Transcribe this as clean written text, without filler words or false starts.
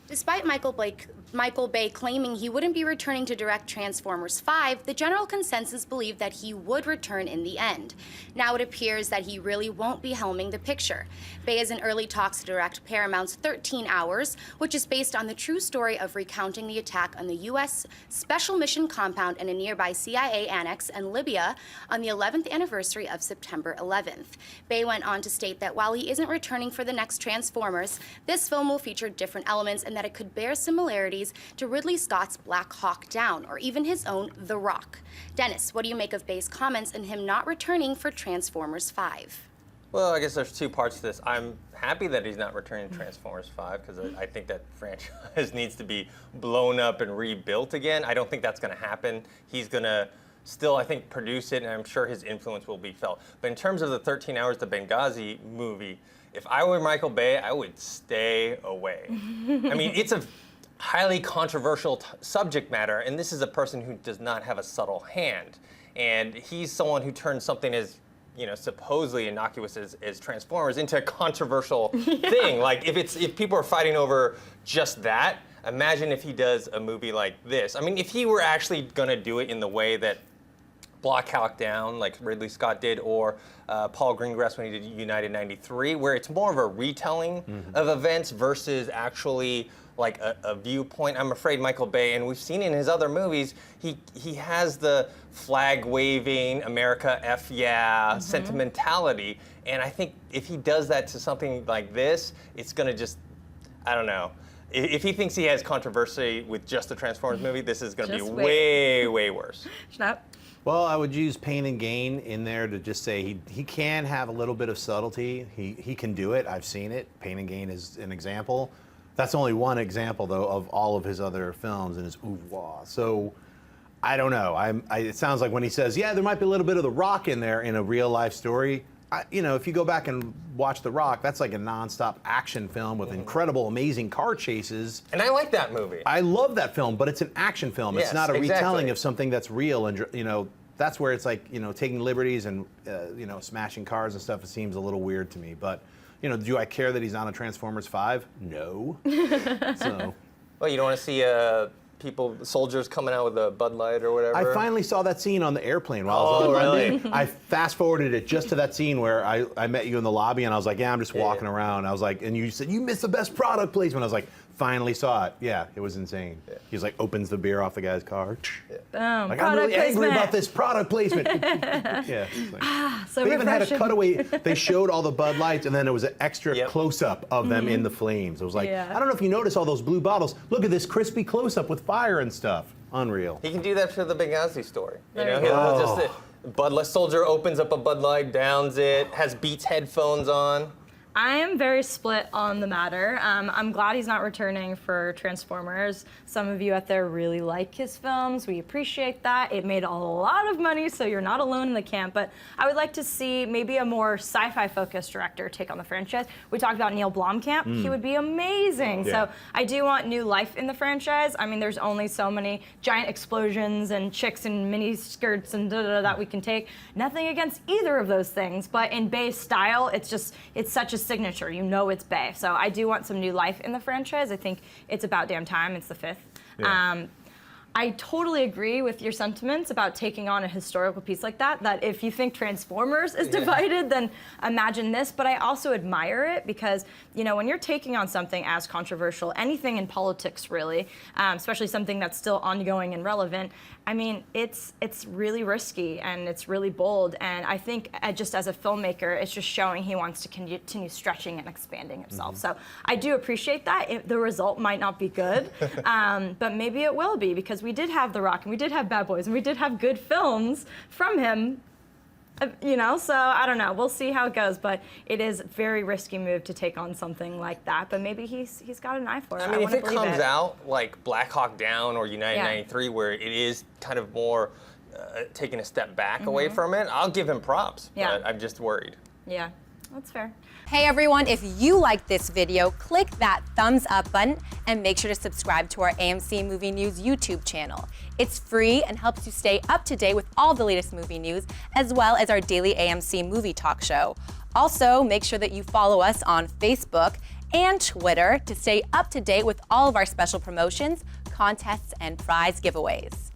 Despite Michael Bay claiming he wouldn't be returning to direct Transformers 5, the general consensus believed that he would return in the end. Now it appears that he really won't be helming the picture. Bay is in early talks to direct Paramount's 13 Hours, which is based on the true story of recounting the attack on the U.S. Special Mission Compound in a nearby CIA Annex in Libya on the 11th anniversary of September 11th. Bay went on to state that while he isn't returning for the next Transformers, this film will feature different elements and that it could bear similarities to Ridley Scott's Black Hawk Down, or even his own The Rock. Dennis, what do you make of Bay's comments and him not returning for Transformers 5? Well, I guess there's two parts to this. I'm happy that he's not returning to Transformers 5 because I think that franchise needs to be blown up and rebuilt again. I don't think that's going to happen. He's going to still, I think, produce it, and I'm sure his influence will be felt. But in terms of the 13 Hours, the Benghazi movie, if I were Michael Bay, I would stay away. I mean, it's a highly controversial subject matter, and this is a person who does not have a subtle hand. And he's someone who turned something as, you know, supposedly innocuous as Transformers into a controversial thing. Like, if people are fighting over just that, imagine if he does a movie like this. I mean, if he were actually gonna do it in the way that Black Hawk Down, like Ridley Scott did, or Paul Greengrass when he did United 93, where it's more of a retelling of events versus actually like a viewpoint. I'm afraid Michael Bay, and we've seen in his other movies, he has the flag-waving, America F yeah sentimentality, and I think if he does that to something like this, it's gonna just, I don't know. If he thinks he has controversy with just the Transformers movie, this is gonna be way, way worse. Schnapp? Well, I would use Pain and Gain in there to just say he can have a little bit of subtlety. He can do it. I've seen it. Pain and Gain is an example. That's only one example, though, of all of his other films and his oeuvre. So I don't know. It sounds like when he says, yeah, there might be a little bit of The Rock in there in a real-life story. You know, if you go back and watch The Rock, that's like a nonstop action film with incredible, amazing car chases. And I like that movie. I love that film, but it's an action film. Yes, it's not a retelling of something that's real, and you know, that's where it's like, you know, taking liberties and you know, smashing cars and stuff. It seems a little weird to me, but you know, do I care that he's on a Transformers 5? No. So. Well, you don't want to see soldiers coming out with a Bud Light or whatever? I finally saw that scene on the airplane while I was on London. I fast forwarded it just to that scene where I met you in the lobby and I was like, yeah, I'm just walking around. I was like, and you said, you missed the best product placement. I was like, finally saw it. Yeah, it was insane. Yeah. He's like, opens the beer off the guy's car. Boom, like, I'm really angry about this product placement. So they even had a cutaway. They showed all the Bud Lights, and then there was an extra close-up of them in the flames. It was like, I don't know if you noticed all those blue bottles. Look at this crispy close-up with fire and stuff. Unreal. He can do that for the Benghazi story. You know, he'll just Bud Light soldier opens up a Bud Light, downs it, has Beats headphones on. I am very split on the matter. I'm glad he's not returning for Transformers. Some of you out there really like his films. We appreciate that. It made a lot of money, so you're not alone in the camp. But I would like to see maybe a more sci-fi focused director take on the franchise. We talked about Neil Blomkamp. He would be amazing. So I do want new life in the franchise. I mean, there's only so many giant explosions and chicks in mini skirts and that we can take. Nothing against either of those things, but in Bay's style, it's such a signature. You know it's Bay. So I do want some new life in the franchise. I think it's about damn time. It's the 5th. Yeah. I totally agree with your sentiments about taking on a historical piece like that, that if you think Transformers is divided, then imagine this. But I also admire it because, you know, when you're taking on something as controversial, anything in politics really, especially something that's still ongoing and relevant, I mean, it's really risky and it's really bold. And I think just as a filmmaker, it's just showing he wants to continue stretching and expanding himself. So I do appreciate that. The result might not be good, but maybe it will be, because we did have The Rock and we did have Bad Boys and we did have good films from him. You know, so I don't know. We'll see how it goes, but it is a very risky move to take on something like that. But maybe he's got an eye for it. I mean, if it comes out like Black Hawk Down or United 93, where it is kind of more taking a step back away from it, I'll give him props. Yeah. But I'm just worried. Yeah, that's fair. Hey everyone, if you like this video, click that thumbs up button and make sure to subscribe to our AMC Movie News YouTube channel. It's free and helps you stay up to date with all the latest movie news, as well as our daily AMC movie talk show. Also, make sure that you follow us on Facebook and Twitter to stay up to date with all of our special promotions, contests, and prize giveaways.